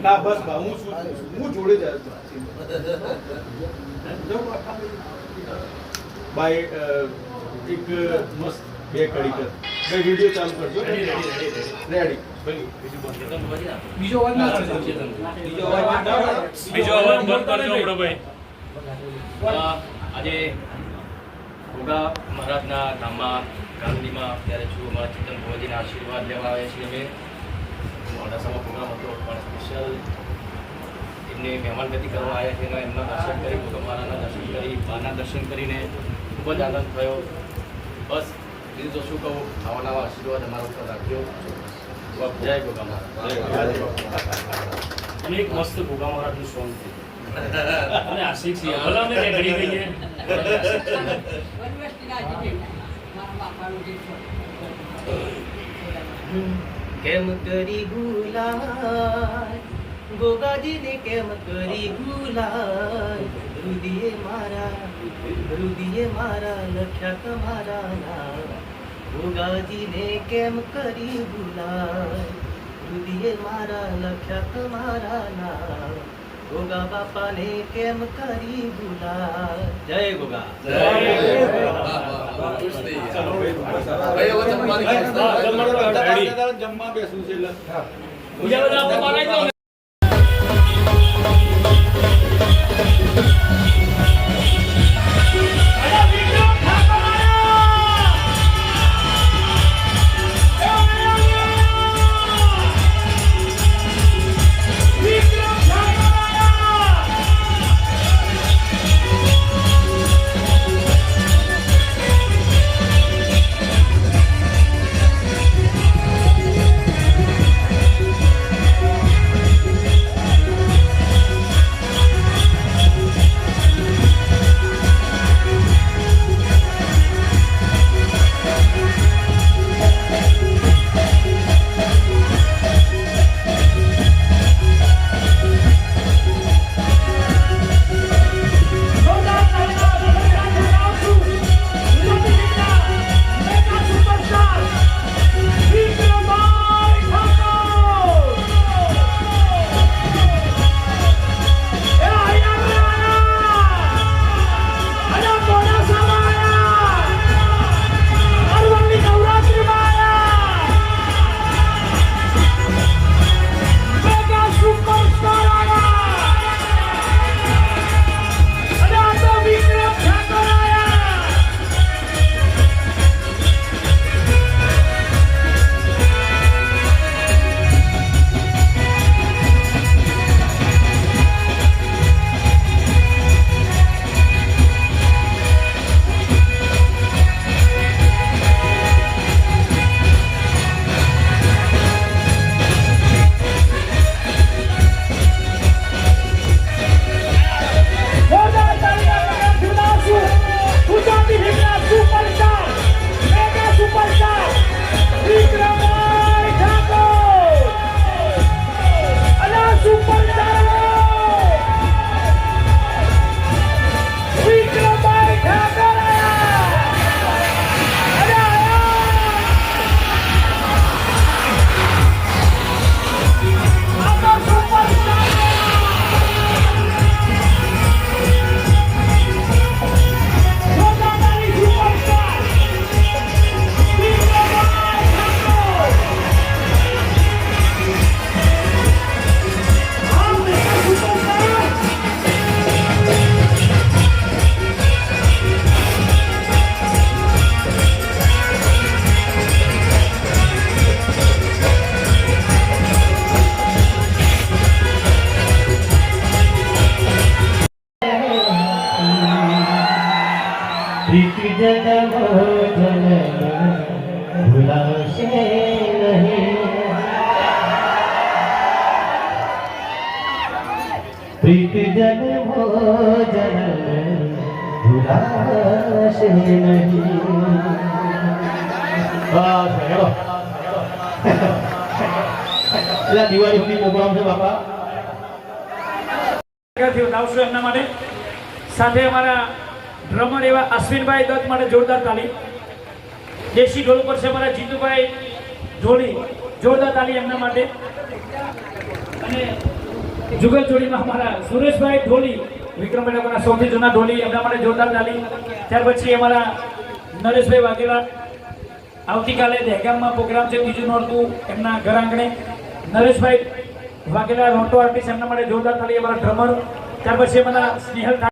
ના બસ બા હું જોડે જ બાય એક મસ્ત બે કડી કર બે વિડિયો ચાલુ કરજો રેડી બીજો અવાજ ના બીજો અવાજ બંધ કરજો પ્રભાઈ આજે ગોગા મહારાજના ધામમાં ગાંધીમાં અત્યારે છું અમારા ચેતન ભુવાજીના આશીર્વાદ લેવા આવ્યા છીએ અમે મોડાસામાં પ્રોગ્રામ હતો પણ સ્પેશિયલ એમને મહેમાનગતિ કરવા આવ્યા છે એમના દર્શન કરી ગોગા મહારાજના દર્શન કરી બાના દર્શન કરીને ખૂબ જ આનંદ થયો બસ બીજું તો શું કહું આવા નવા આશીર્વાદ અમારા ઉપર રાખજો જય ગોગા મહારાજ અને એક મસ્ત ગોગા મહારાજનું સોંગ છે અને આશિક છીએ ભલે અમે રેગડી ગઈએ કેમ કરી ભૂલાય ગોગાજીને કેમ કરી ભૂલાય રુદિયે મારા લખ્યા તમારા નામ ગોગાજીને કેમ કરી ભૂલાય રુદિયે મારા લખ્યા તમારા નામ ગોગા બાપાને કેમ કરી ભૂલાય જય ગોગા જમવા બેસું છે ભૂલાશે નહીં પ્રીત જન્મો જન્મ ભૂલાશે નહીં દિવાળી સુધી પ્રોગ્રામ છે બાપા એમના માટે સાથે અમારા ડ્રમર એવા અશ્વિનભાઈ દત્ત માટે જોરદાર તાલી દેશી ઢોલ પર છે અમારા જીતુભાઈ જોડી જોરદાર તાલી એમના માટે અને જુગલ જોડીમાં અમારા સુરેશભાઈ ઢોલી, વિક્રમભાઈ લોકોના સૌથી જૂના ઢોલી, એમના માટે જોરદાર તાલી. ત્યાર પછી અમારા નરેશભાઈ વાઘેલા, આવતીકાલે દહેગામમાં પ્રોગ્રામ છે, બીજું નોરતું એમના ઘર આંગણે. નરેશભાઈ વાઘેલા રોટો આર્ટિસ્ટ, એમના માટે જોરદાર તાલી. અમારા ડ્રમર. ત્યાર પછી અમારા સ્નેહલ